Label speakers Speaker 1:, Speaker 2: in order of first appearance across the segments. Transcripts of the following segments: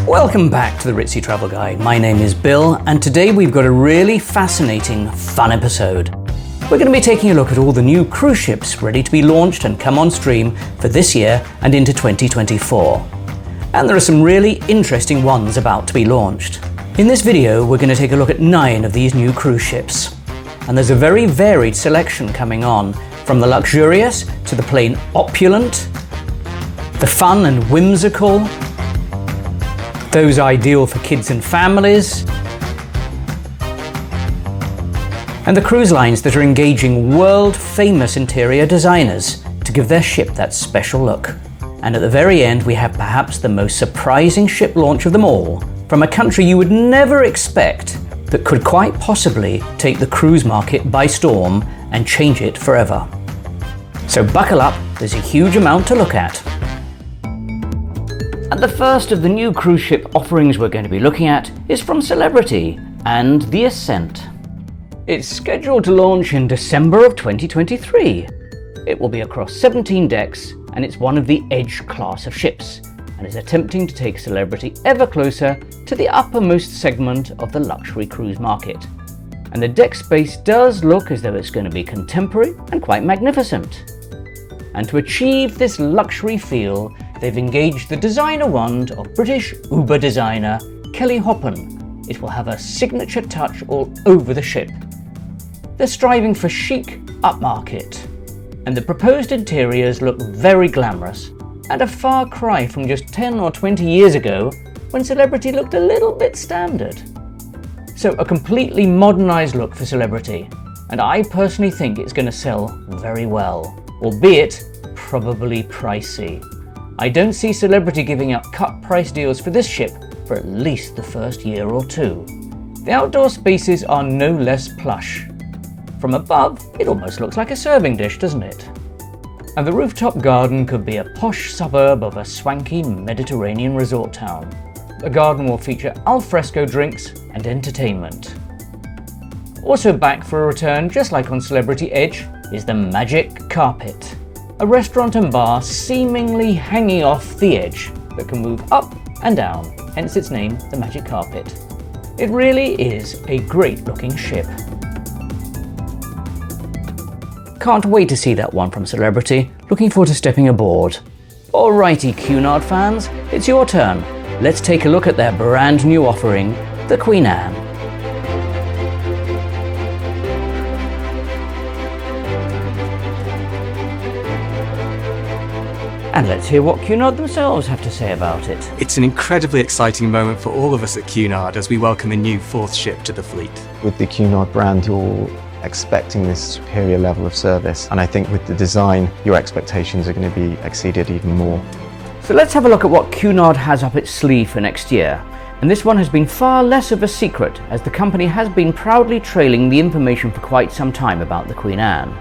Speaker 1: Welcome back to the Ritzy Travel Guide. My name is Bill, and today we've got a really fascinating, fun episode. We're going to be taking a look at all the new cruise ships ready to be launched and come on stream for this year and into 2024. And there are some really interesting ones about to be launched. In this video, we're going to take a look at 9 of these new cruise ships. And there's a very varied selection coming on, from the luxurious to the plain opulent, the fun and whimsical, those ideal for kids and families, and the cruise lines that are engaging world-famous interior designers to give their ship that special look. And at the very end, we have perhaps the most surprising ship launch of them all, from a country you would never expect, that could quite possibly take the cruise market by storm and change it forever. So buckle up, there's a huge amount to look at. And the first of the new cruise ship offerings we're going to be looking at is from Celebrity and the Ascent. It's scheduled to launch in December of 2023. It will be across 17 decks, and it's one of the Edge class of ships, and is attempting to take Celebrity ever closer to the uppermost segment of the luxury cruise market. And the deck space does look as though it's going to be contemporary and quite magnificent. And to achieve this luxury feel, they've engaged the designer wand of British Uber designer Kelly Hoppen. It will have a signature touch all over the ship. They're striving for chic upmarket, and the proposed interiors look very glamorous, and a far cry from just 10 or 20 years ago when Celebrity looked a little bit standard. So a completely modernised look for Celebrity, and I personally think it's going to sell very well, albeit probably pricey. I don't see Celebrity giving out cut price deals for this ship for at least the first year or two. The outdoor spaces are no less plush. From above, it almost looks like a serving dish, doesn't it? And the rooftop garden could be a posh suburb of a swanky Mediterranean resort town. The garden will feature al fresco drinks and entertainment. Also back for a return, just like on Celebrity Edge, is the Magic Carpet, a restaurant and bar seemingly hanging off the edge that can move up and down, hence its name, the Magic Carpet. It really is a great looking ship. Can't wait to see that one from Celebrity. Looking forward to stepping aboard. Alrighty, Cunard fans, it's your turn. Let's take a look at their brand new offering, the Queen Anne. And let's hear what Cunard themselves have to say about it.
Speaker 2: It's an incredibly exciting moment for all of us at Cunard as we welcome a new 4th ship to the fleet.
Speaker 3: With the Cunard brand, you're expecting this superior level of service, and I think with the design, your expectations are going to be exceeded even more.
Speaker 1: So let's have a look at what Cunard has up its sleeve for next year. And this one has been far less of a secret, as the company has been proudly trailing the information for quite some time about the Queen Anne.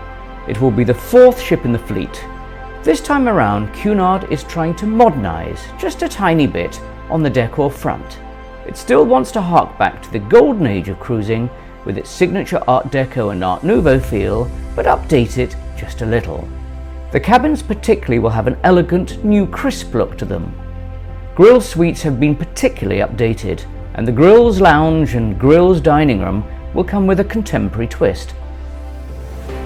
Speaker 1: It will be the 4th ship in the fleet. This time around, Cunard is trying to modernise just a tiny bit on the decor front. It still wants to hark back to the golden age of cruising with its signature Art Deco and Art Nouveau feel, but update it just a little. The cabins particularly will have an elegant, new crisp look to them. Grill suites have been particularly updated, and the Grill's Lounge and Grill's Dining Room will come with a contemporary twist.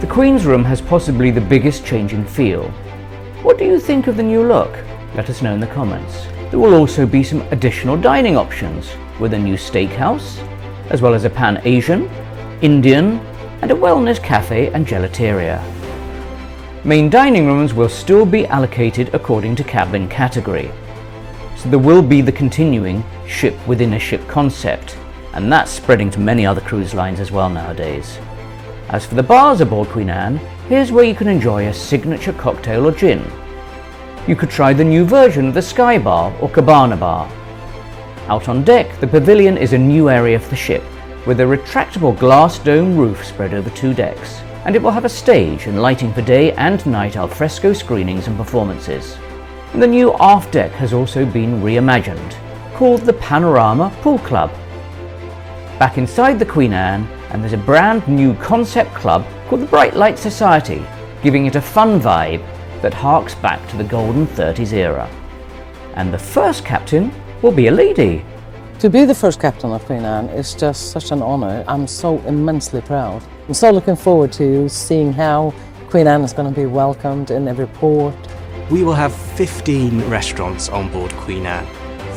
Speaker 1: The Queen's Room has possibly the biggest change in feel. What do you think of the new look? Let us know in the comments. There will also be some additional dining options, with a new steakhouse, as well as a Pan-Asian, Indian, and a wellness cafe and gelateria. Main dining rooms will still be allocated according to cabin category. So there will be the continuing ship within a ship concept, and that's spreading to many other cruise lines as well nowadays. As for the bars aboard Queen Anne, here's where you can enjoy a signature cocktail or gin. You could try the new version of the Sky Bar or Cabana Bar. Out on deck, the pavilion is a new area for the ship, with a retractable glass dome roof spread over 2 decks, and it will have a stage and lighting for day and night al fresco screenings and performances. And the new aft deck has also been reimagined, called the Panorama Pool Club. Back inside the Queen Anne, and there's a brand new concept club called the Bright Light Society, giving it a fun vibe that harks back to the golden 30s era. And the first captain will be a lady.
Speaker 4: To be the first captain of Queen Anne is just such an honour. I'm so immensely proud. I'm so looking forward to seeing how Queen Anne is going to be welcomed in every port.
Speaker 2: We will have 15 restaurants on board Queen Anne.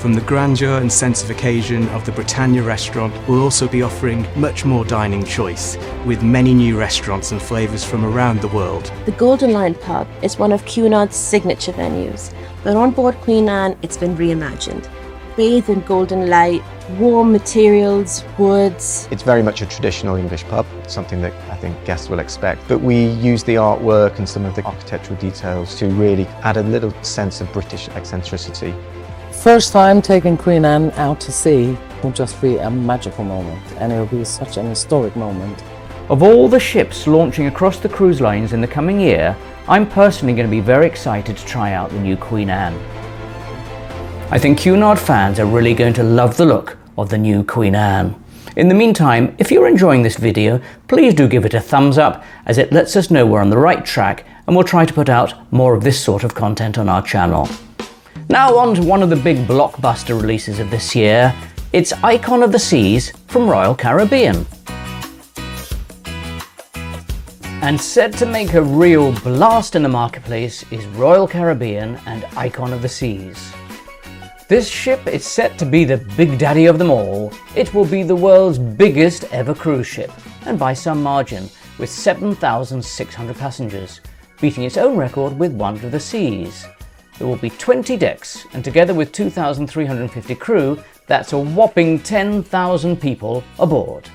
Speaker 2: From the grandeur and sense of occasion of the Britannia restaurant, we'll also be offering much more dining choice, with many new restaurants and flavours from around the world.
Speaker 5: The Golden Lion pub is one of Cunard's signature venues, but on board Queen Anne it's been reimagined. Bathed in golden light, warm materials, woods.
Speaker 3: It's very much a traditional English pub, something that I think guests will expect. But we use the artwork and some of the architectural details to really add a little sense of British eccentricity.
Speaker 4: First time taking Queen Anne out to sea will just be a magical moment, and it will be such an historic moment.
Speaker 1: Of all the ships launching across the cruise lines in the coming year, I'm personally going to be very excited to try out the new Queen Anne. I think Cunard fans are really going to love the look of the new Queen Anne. In the meantime, if you're enjoying this video, please do give it a thumbs up, as it lets us know we're on the right track, and we'll try to put out more of this sort of content on our channel. Now on to one of the big blockbuster releases of this year. It's Icon of the Seas from Royal Caribbean. And set to make a real blast in the marketplace is Royal Caribbean and Icon of the Seas. This ship is set to be the big daddy of them all. It will be the world's biggest ever cruise ship, and by some margin, with 7,600 passengers, beating its own record with Wonder of the Seas. There will be 20 decks, and together with 2,350 crew, that's a whopping 10,000 people aboard.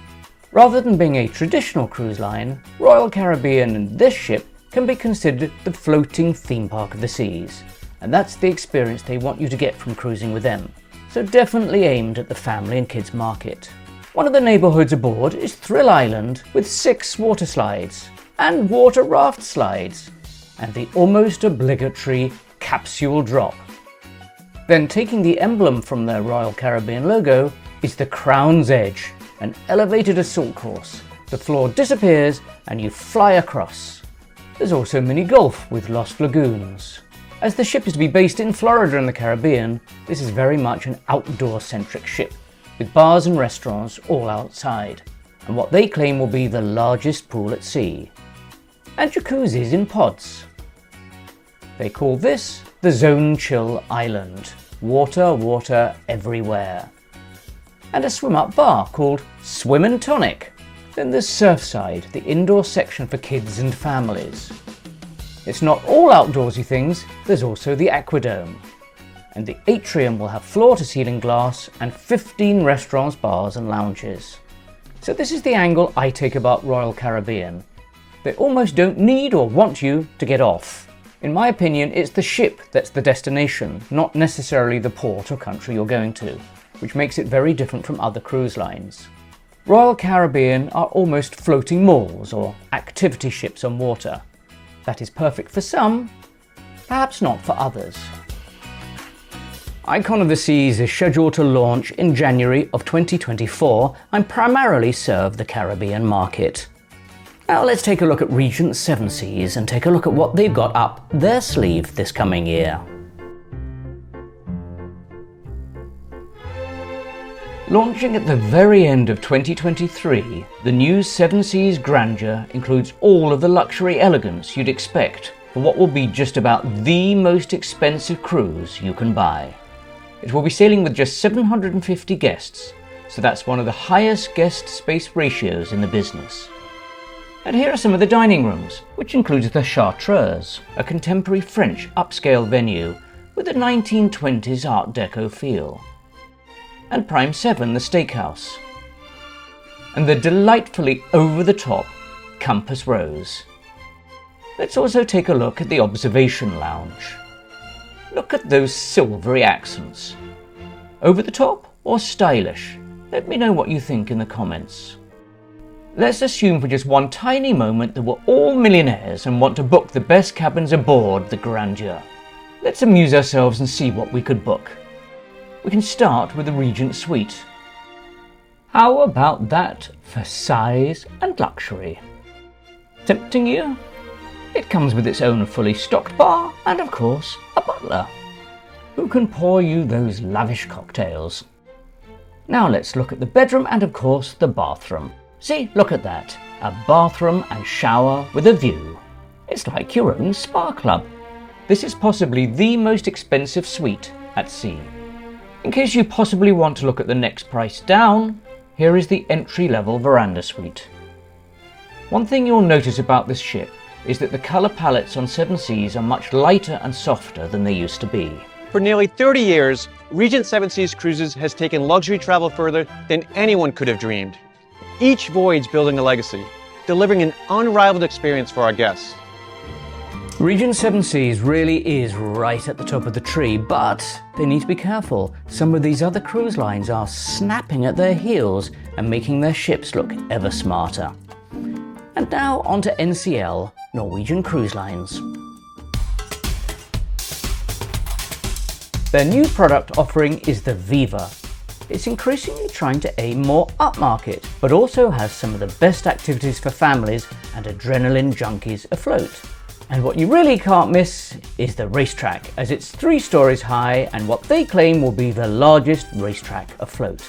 Speaker 1: Rather than being a traditional cruise line, Royal Caribbean and this ship can be considered the floating theme park of the seas. And that's the experience they want you to get from cruising with them. So definitely aimed at the family and kids market. One of the neighbourhoods aboard is Thrill Island, with 6 water slides and water raft slides, and the almost obligatory capsule drop. Then, taking the emblem from their Royal Caribbean logo, is the Crown's Edge, an elevated assault course. The floor disappears and you fly across. There's also mini golf with Lost Lagoons. As the ship is to be based in Florida in the Caribbean, this is very much an outdoor-centric ship, with bars and restaurants all outside, and what they claim will be the largest pool at sea, and jacuzzis in pods. They call this the Zone Chill Island, water everywhere, and a swim-up bar called Swim and Tonic. Then there's Surfside, the indoor section for kids and families. It's not all outdoorsy things, there's also the Aquadome. And the atrium will have floor-to-ceiling glass and 15 restaurants, bars and lounges. So this is the angle I take about Royal Caribbean. They almost don't need or want you to get off. In my opinion, it's the ship that's the destination, not necessarily the port or country you're going to, which makes it very different from other cruise lines. Royal Caribbean are almost floating malls or activity ships on water. That is perfect for some, perhaps not for others. Icon of the Seas is scheduled to launch in January of 2024 and primarily serve the Caribbean market. Now let's take a look at Regent 7 Seas and take a look at what they've got up their sleeve this coming year. Launching at the very end of 2023, the new 7 Seas Grandeur includes all of the luxury elegance you'd expect for what will be just about the most expensive cruise you can buy. It will be sailing with just 750 guests, so that's one of the highest guest space ratios in the business. And here are some of the dining rooms, which includes the Chartreuse, a contemporary French upscale venue with a 1920s Art Deco feel. And Prime 7, the steakhouse, and the delightfully over-the-top Compass Rose. Let's also take a look at the Observation Lounge. Look at those silvery accents. Over the top or stylish? Let me know what you think in the comments. Let's assume for just one tiny moment that we're all millionaires and want to book the best cabins aboard the Grandeur. Let's amuse ourselves and see what we could book. We can start with the Regent Suite. How about that for size and luxury? Tempting you? It comes with its own fully stocked bar and of course a butler. who can pour you those lavish cocktails. Now let's look at the bedroom and of course the bathroom. See, look at that, a bathroom and shower with a view. It's like your own spa club. This is possibly the most expensive suite at sea. In case you possibly want to look at the next price down, here is the entry-level veranda suite. One thing you'll notice about this ship is that the colour palettes on Seven Seas are much lighter and softer than they used to be.
Speaker 6: For nearly 30 years, Regent Seven Seas Cruises has taken luxury travel further than anyone could have dreamed. Each voyage building a legacy, delivering an unrivaled experience for our guests.
Speaker 1: Regent Seven Seas really is right at the top of the tree, but they need to be careful. Some of these other cruise lines are snapping at their heels and making their ships look ever smarter. And now on to NCL, Norwegian Cruise Lines. Their new product offering is the Viva. It's increasingly trying to aim more upmarket, but also has some of the best activities for families and adrenaline junkies afloat. And what you really can't miss is the racetrack, as it's 3 stories high and what they claim will be the largest racetrack afloat.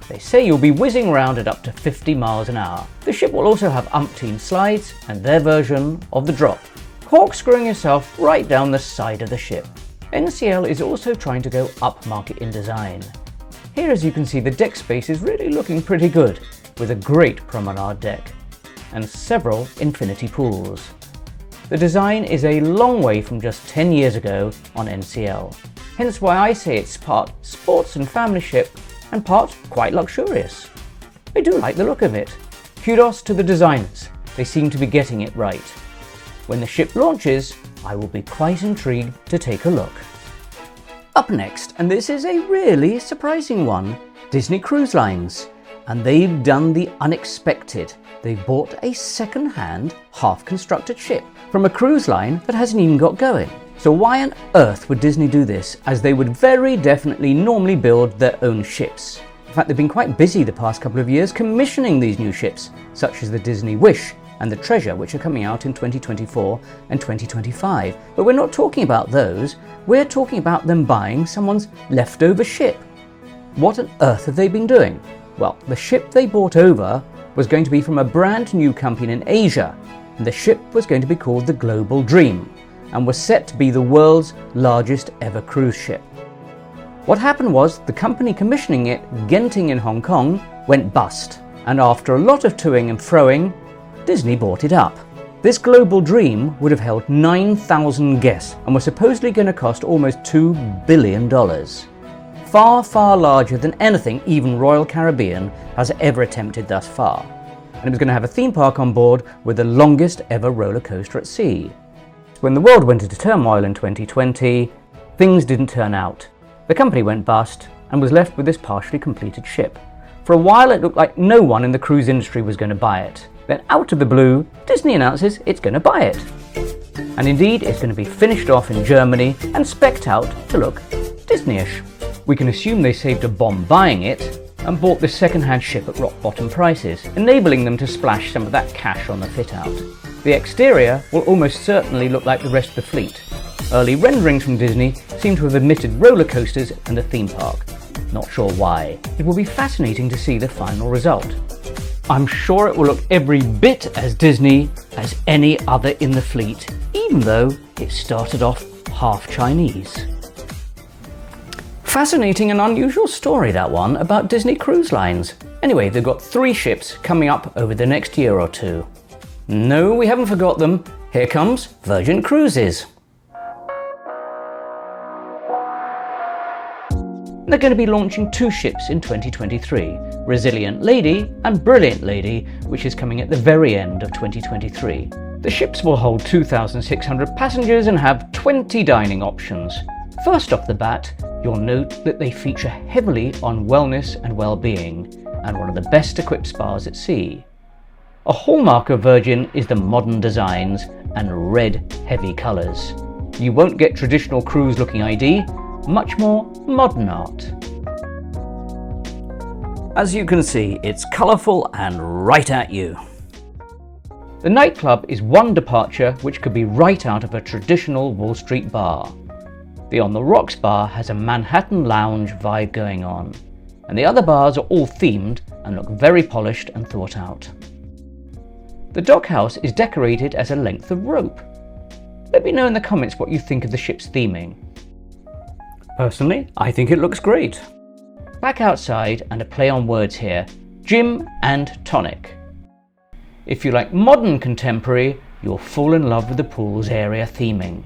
Speaker 1: They say you'll be whizzing around at up to 50 miles an hour. The ship will also have umpteen slides and their version of the drop, corkscrewing yourself right down the side of the ship. NCL is also trying to go upmarket in design. Here, as you can see, the deck space is really looking pretty good, with a great promenade deck and several infinity pools. The design is a long way from just 10 years ago on NCL, hence why I say it's part sports and family ship and part quite luxurious. I do like the look of it. Kudos to the designers, they seem to be getting it right. When the ship launches, I will be quite intrigued to take a look. Up next, and this is a really surprising one, Disney Cruise Lines. And they've done the unexpected. They've bought a second-hand, half-constructed ship from a cruise line that hasn't even got going. So why on earth would Disney do this, as they would very definitely normally build their own ships? In fact, they've been quite busy the past couple of years commissioning these new ships, such as the Disney Wish and the Treasure, which are coming out in 2024 and 2025. But we're not talking about those, we're talking about them buying someone's leftover ship. What on earth have they been doing? Well, the ship they bought over was going to be from a brand new company in Asia, and the ship was going to be called the Global Dream, and was set to be the world's largest ever cruise ship. What happened was, the company commissioning it, Genting in Hong Kong, went bust, and after a lot of toing and froing, Disney bought it up. This Global Dream would have held 9,000 guests and was supposedly going to cost almost $2 billion. Far, far larger than anything even Royal Caribbean has ever attempted thus far. And it was going to have a theme park on board with the longest ever roller coaster at sea. When the world went into turmoil in 2020, things didn't turn out. The company went bust and was left with this partially completed ship. For a while it looked like no one in the cruise industry was going to buy it. Then out of the blue, Disney announces it's going to buy it. And indeed, it's going to be finished off in Germany and specced out to look Disney-ish. We can assume they saved a bomb buying it and bought this second-hand ship at rock-bottom prices, enabling them to splash some of that cash on the fit-out. The exterior will almost certainly look like the rest of the fleet. Early renderings from Disney seem to have omitted roller coasters and a theme park. Not sure why. It will be fascinating to see the final result. I'm sure it will look every bit as Disney as any other in the fleet, even though it started off half Chinese. Fascinating and unusual story, that one, about Disney Cruise Lines. Anyway, they've got 3 ships coming up over the next year or 2. No, we haven't forgot them. Here comes Virgin Cruises. They're going to be launching 2 ships in 2023, Resilient Lady and Brilliant Lady, which is coming at the very end of 2023. The ships will hold 2,600 passengers and have 20 dining options. First off the bat, you'll note that they feature heavily on wellness and well-being, and one of the best equipped spas at sea. A hallmark of Virgin is the modern designs and red heavy colours. You won't get traditional cruise looking ID, much more modern art. As you can see, it's colourful and right at you. The nightclub is one departure which could be right out of a traditional Wall Street bar. The On the Rocks bar has a Manhattan lounge vibe going on, and the other bars are all themed and look very polished and thought out. The dockhouse is decorated as a length of rope. Let me know in the comments what you think of the ship's theming. Personally, I think it looks great. Back outside, and a play on words here, gym and tonic. If you like modern contemporary, you'll fall in love with the pool's area theming.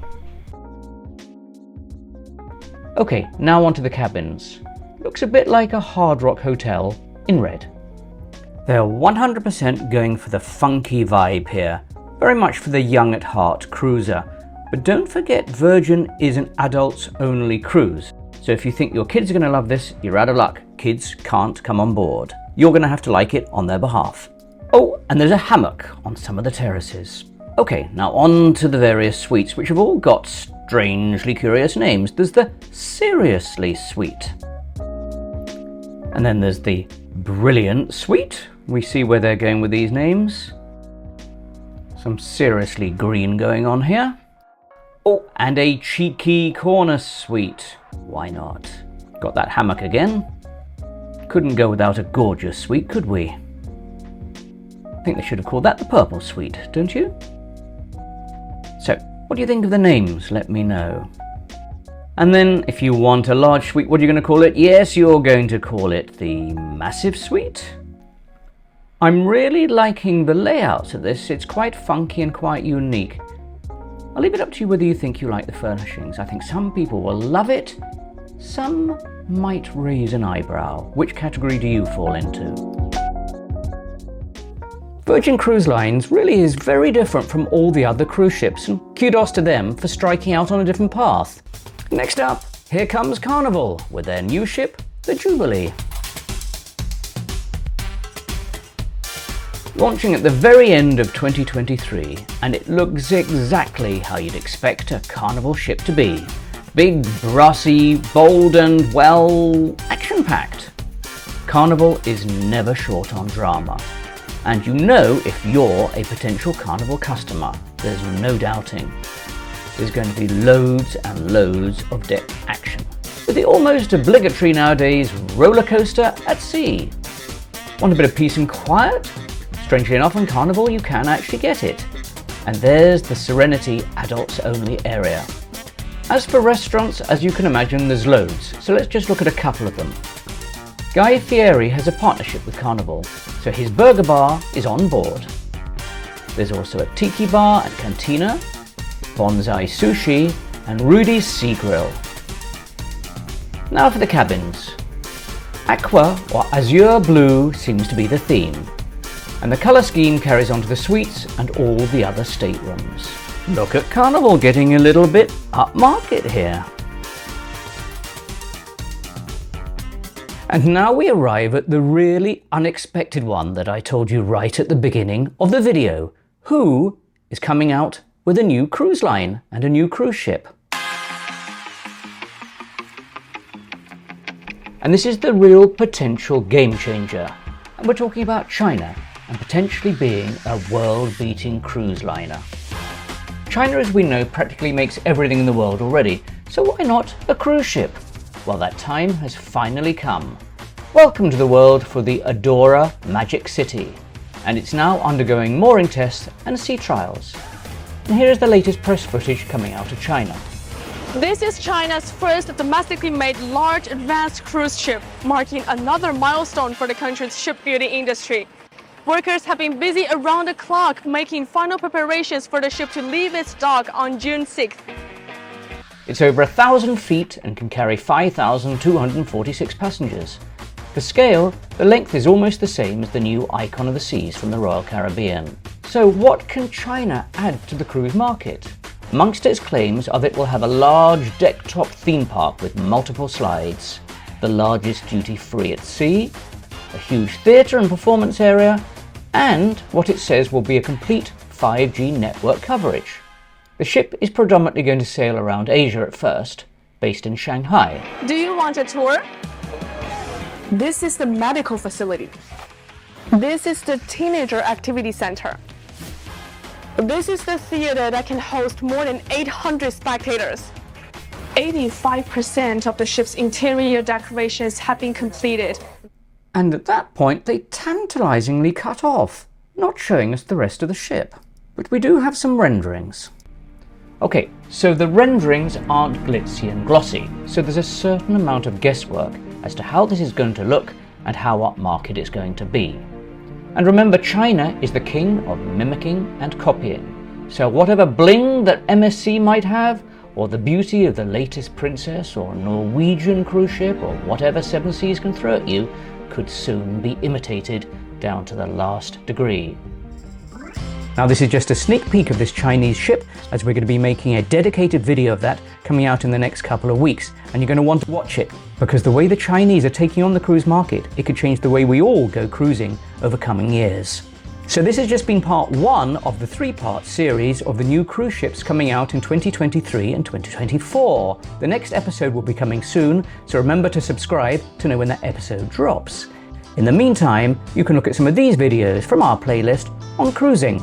Speaker 1: Okay, now onto the cabins. Looks a bit like a Hard Rock hotel in red. They're 100% going for the funky vibe here, very much for the young at heart cruiser. But don't forget, Virgin is an adults only cruise. So if you think your kids are going to love this, you're out of luck. Kids can't come on board. You're going to have to like it on their behalf. Oh, and there's a hammock on some of the terraces. Okay, now on to the various suites, which have all got strangely curious names. There's the Seriously Suite. And then there's the Brilliant Suite. We see where they're going with these names. Some seriously green going on here. Oh, and a cheeky corner suite. Why not? Got that hammock again. Couldn't go without a gorgeous suite, could we? I think they should have called that the Purple Suite, don't you? So, what do you think of the names? Let me know. And then, if you want a large suite, what are you going to call it? Yes, you're going to call it the Massive Suite. I'm really liking the layouts of this. It's quite funky and quite unique. I'll leave it up to you whether you think you like the furnishings. I think some people will love it. Some might raise an eyebrow. Which category do you fall into? Virgin Cruise Lines really is very different from all the other cruise ships, and kudos to them for striking out on a different path. Next up, here comes Carnival with their new ship, the Jubilee. Launching at the very end of 2023, and it looks exactly how you'd expect a Carnival ship to be. Big, brassy, bold and, well, action-packed. Carnival is never short on drama. And you know if you're a potential Carnival customer, there's no doubting. There's going to be loads and loads of deck action. With the almost obligatory nowadays roller coaster at sea. Want a bit of peace and quiet? Strangely enough, on Carnival you can actually get it. And there's the Serenity adults only area. As for restaurants, as you can imagine, there's loads, so let's just look at a couple of them. Guy Fieri has a partnership with Carnival, so his burger bar is on board. There's also a tiki bar and cantina, bonsai sushi, and Rudy's Sea Grill. Now for the cabins. Aqua or azure blue seems to be the theme, and the colour scheme carries on to the suites and all the other staterooms. Look at Carnival getting a little bit upmarket here. And now we arrive at the really unexpected one that I told you right at the beginning of the video. Who is coming out with a new cruise line and a new cruise ship? And this is the real potential game changer. And we're talking about China and potentially being a world-beating cruise liner. China, as we know, practically makes everything in the world already, so why not a cruise ship? Well, that time has finally come. Welcome to the world for the Adora Magic City, and it's now undergoing mooring tests and sea trials. And here is the latest press footage coming out of China.
Speaker 7: This is China's first domestically made large advanced cruise ship, marking another milestone for the country's shipbuilding industry. Workers have been busy around the clock making final preparations for the ship to leave its dock on June 6th.
Speaker 1: It's over 1,000 feet and can carry 5,246 passengers. For scale, the length is almost the same as the new Icon of the Seas from the Royal Caribbean. So what can China add to the cruise market? Amongst its claims are that it will have a large deck-top theme park with multiple slides, the largest duty-free at sea, a huge theatre and performance area, and what it says will be a complete 5G network coverage. The ship is predominantly going to sail around Asia at first, based in Shanghai.
Speaker 7: Do you want a tour? This is the medical facility. This is the teenager activity center. This is the theater that can host more than 800 spectators. 85% of the ship's interior decorations have been completed.
Speaker 1: And at that point, they tantalizingly cut off, not showing us the rest of the ship. But we do have some renderings. Okay, so the renderings aren't glitzy and glossy, so there's a certain amount of guesswork as to how this is going to look and how upmarket it's going to be. And remember, China is the king of mimicking and copying. So whatever bling that MSC might have, or the beauty of the latest Princess or Norwegian cruise ship, or whatever Seven Seas can throw at you, could soon be imitated down to the last degree. Now this is just a sneak peek of this Chinese ship, as we're going to be making a dedicated video of that coming out in the next couple of weeks, and you're going to want to watch it, because the way the Chinese are taking on the cruise market, it could change the way we all go cruising over coming years. So this has just been part one of the three-part series of the new cruise ships coming out in 2023 and 2024. The next episode will be coming soon, so remember to subscribe to know when that episode drops. In the meantime, you can look at some of these videos from our playlist on cruising.